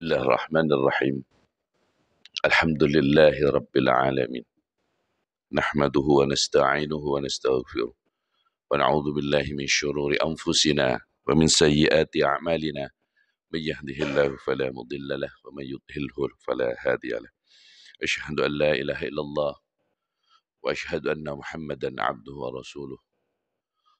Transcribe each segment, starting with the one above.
Bismillahirrahmanirrahim. Alhamdulillahi rabbil alamin. Nahmaduhu wa nasta'inuhu wa nastaghfiruh. Wa na'udzu billahi min syururi anfusina wa min sayyiati a'malina. May yahdihillahu fala mudilla lahu wa may yudlilhu fala hadiya lahu. Asyhadu an la ilaha illallah wa asyhadu anna Muhammadan 'abduhu wa rasuluh.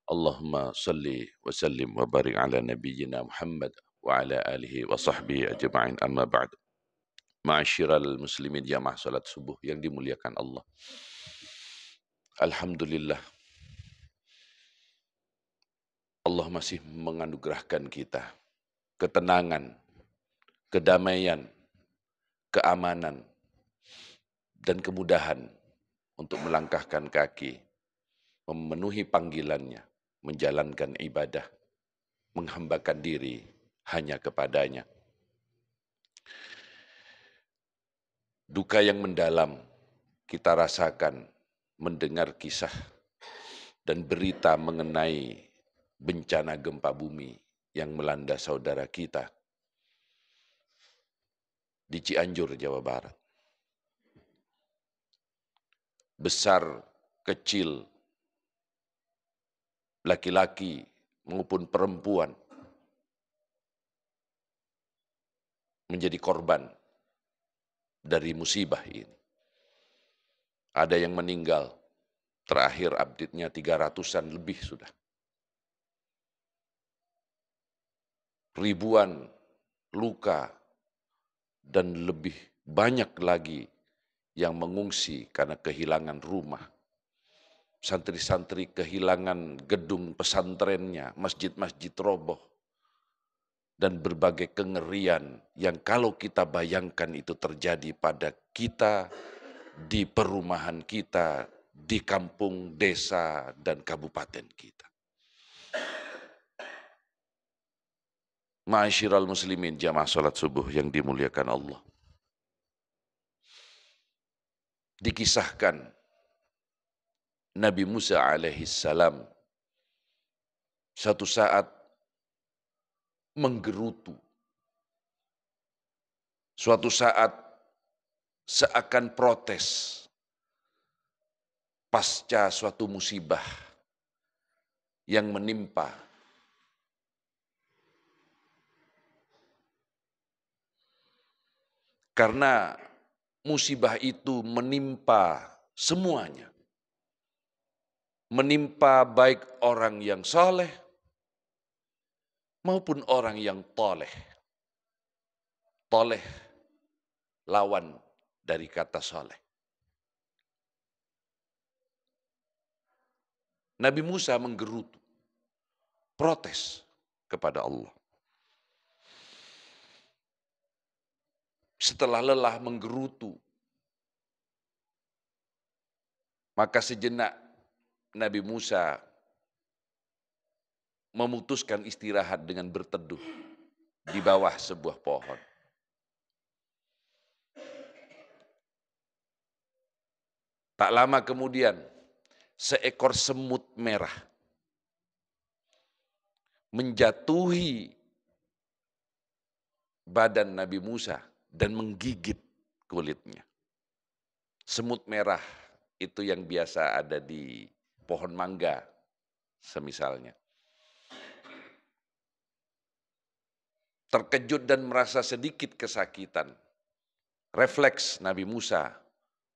Allahumma salli wa sallim wa barik ala nabiyyina Muhammad wa ala alihi wa sahbihi ajma'in, amma ba'd. Ma'asyiral muslimin jamaah salat subuh yang dimuliakan Allah. Alhamdulillah, Allah masih menganugerahkan kita ketenangan, kedamaian, keamanan, dan kemudahan untuk melangkahkan kaki, memenuhi panggilannya, menjalankan ibadah, menghambakan diri hanya kepadanya. Duka yang mendalam kita rasakan mendengar kisah dan berita mengenai bencana gempa bumi yang melanda saudara kita di Cianjur, Jawa Barat. Besar, kecil, laki-laki maupun perempuan menjadi korban dari musibah ini. Ada yang meninggal, terakhir update-nya 300-an lebih sudah. Ribuan luka dan lebih banyak lagi yang mengungsi karena kehilangan rumah. Santri-santri kehilangan gedung pesantrennya, masjid-masjid roboh, dan berbagai kengerian yang kalau kita bayangkan itu terjadi pada kita, di perumahan kita, di kampung, desa, dan kabupaten kita. Ma'asyiral muslimin jamaah salat subuh yang dimuliakan Allah. Dikisahkan Nabi Musa alaihissalam satu saat menggerutu. Suatu saat seakan protes pasca suatu musibah yang menimpa. Karena musibah itu menimpa semuanya. Menimpa baik orang yang saleh maupun orang yang toleh. Toleh lawan dari kata saleh. Nabi Musa menggerutu, protes kepada Allah. Setelah lelah menggerutu, maka sejenak Nabi Musa memutuskan istirahat dengan berteduh di bawah sebuah pohon. Tak lama kemudian, seekor semut merah menjatuhi badan Nabi Musa dan menggigit kulitnya. Semut merah itu yang biasa ada di pohon mangga, semisalnya. Terkejut dan merasa sedikit kesakitan, refleks Nabi Musa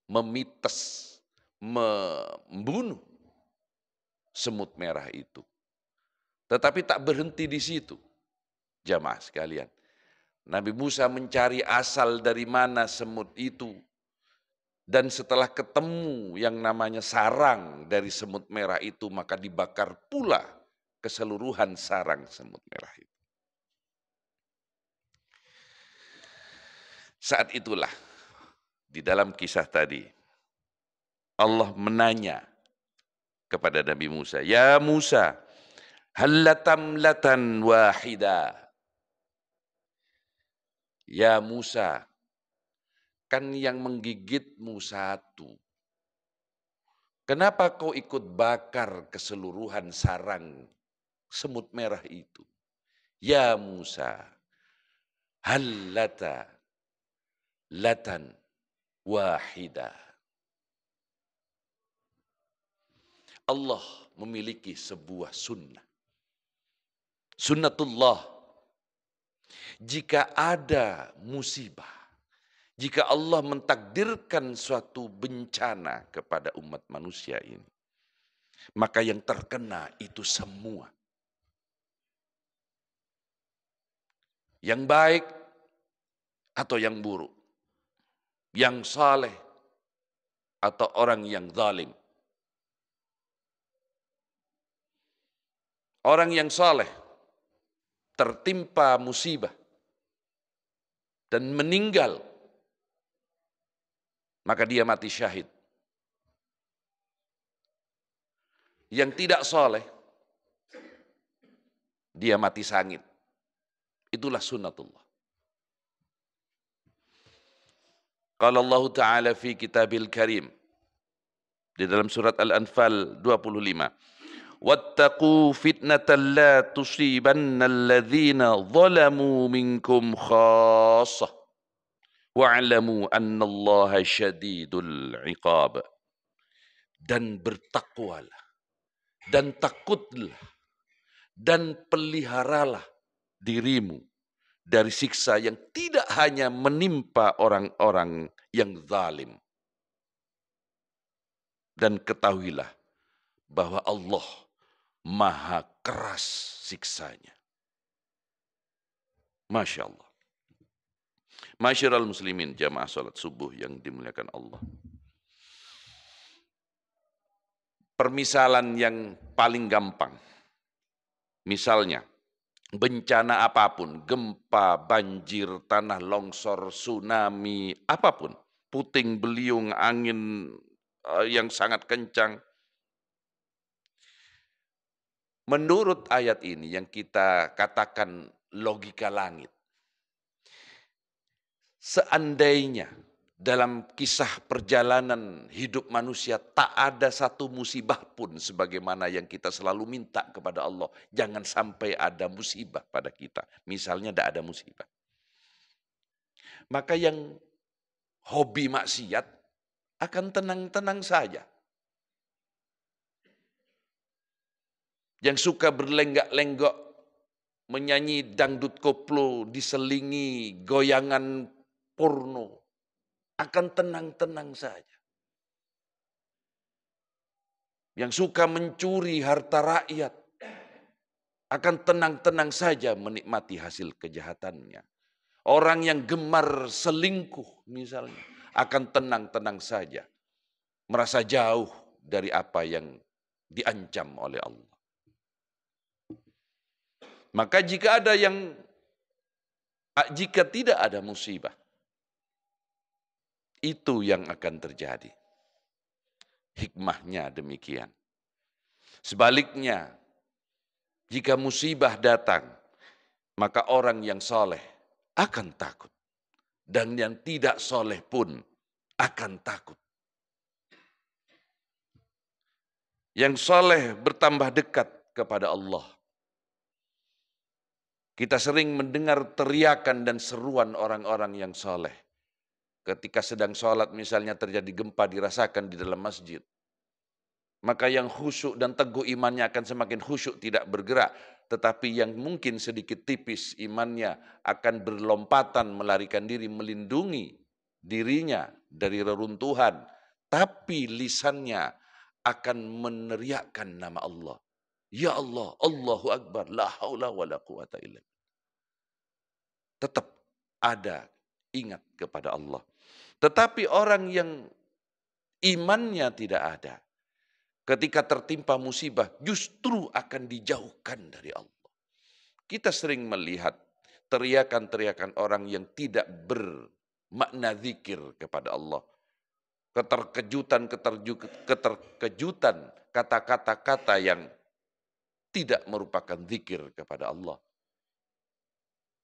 memites, membunuh semut merah itu. Tetapi tak berhenti di situ, jamaah sekalian. Nabi Musa mencari asal dari mana semut itu. Dan setelah ketemu yang namanya sarang dari semut merah itu, maka dibakar pula keseluruhan sarang semut merah itu. Saat itulah, di dalam kisah tadi, Allah menanya kepada Nabi Musa, "Ya Musa, hallatamlatan wahida." Ya Musa, kan yang menggigitmu satu. Kenapa kau ikut bakar keseluruhan sarang semut merah itu? Ya Musa, hallata latan wahidah. Allah memiliki sebuah sunnah. Sunnatullah. Jika ada musibah, jika Allah mentakdirkan suatu bencana kepada umat manusia ini, maka yang terkena itu semua. Yang baik atau yang buruk. Yang saleh atau orang yang zalim. Orang yang saleh tertimpa musibah dan meninggal, maka dia mati syahid. Yang tidak saleh, dia mati sangit. Itulah sunnatullah. Qala Allah Ta'ala fi kitabil karim. Di dalam surat Al-Anfal 25. Wattaqu fitnatan la tusibanna alladhina zalamu minkum khassah. Wa'lamu annallaha syadidul iqab. Dan bertakwalah. Dan takutlah. Dan peliharalah dirimu dari siksa yang tidak hanya menimpa orang-orang yang zalim. Dan ketahuilah bahwa Allah maha keras siksanya. Masya Allah. Masyiral muslimin, jamaah salat subuh yang dimuliakan Allah. Permisalan yang paling gampang. Misalnya, bencana apapun, gempa, banjir, tanah longsor, tsunami, apapun. Puting beliung, angin yang sangat kencang. Menurut ayat ini yang kita katakan logika langit. Seandainya dalam kisah perjalanan hidup manusia tak ada satu musibah pun sebagaimana yang kita selalu minta kepada Allah. Jangan sampai ada musibah pada kita. Misalnya tidak ada musibah. Maka yang hobi maksiat akan tenang-tenang saja. Yang suka berlenggak-lenggok, menyanyi dangdut koplo, diselingi goyangan porno, akan tenang-tenang saja. Yang suka mencuri harta rakyat, akan tenang-tenang saja menikmati hasil kejahatannya. Orang yang gemar selingkuh misalnya, akan tenang-tenang saja. Merasa jauh dari apa yang diancam oleh Allah. Maka jika tidak ada musibah, itu yang akan terjadi. Hikmahnya demikian. Sebaliknya, jika musibah datang, maka orang yang soleh akan takut. Dan yang tidak soleh pun akan takut. Yang soleh bertambah dekat kepada Allah. Kita sering mendengar teriakan dan seruan orang-orang yang soleh. Ketika sedang sholat misalnya terjadi gempa dirasakan di dalam masjid. Maka yang khusyuk dan teguh imannya akan semakin khusyuk tidak bergerak. Tetapi yang mungkin sedikit tipis imannya akan berlompatan melarikan diri melindungi dirinya dari reruntuhan. Tapi lisannya akan meneriakkan nama Allah. Ya Allah, Allahu Akbar, la haula wa la quwata illa billah. Tetap ada ingat kepada Allah. Tetapi orang yang imannya tidak ada, ketika tertimpa musibah justru akan dijauhkan dari Allah. Kita sering melihat teriakan-teriakan orang yang tidak bermakna zikir kepada Allah. Keterkejutan kata-kata yang tidak merupakan zikir kepada Allah.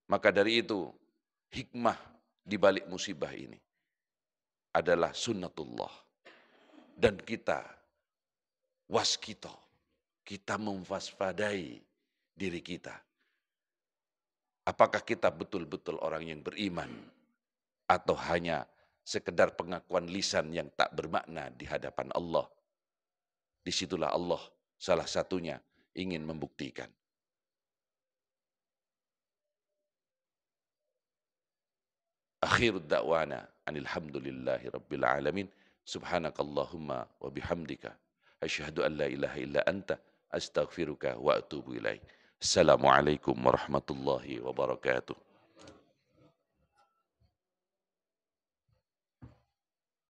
Maka dari itu hikmah di balik musibah ini adalah sunnatullah. Dan kita waskito, kita memwaspadai diri kita. Apakah kita betul-betul orang yang beriman atau hanya sekedar pengakuan lisan yang tak bermakna di hadapan Allah? Disitulah Allah salah satunya ingin membuktikan. Akhirud da'wana anilhamdulillahi rabbil alamin. Subhanakallahumma wa bihamdika asyhadu an la ilaha illa anta astaghfiruka wa atubu ilaik. Assalamualaikum warahmatullahi wabarakatuh.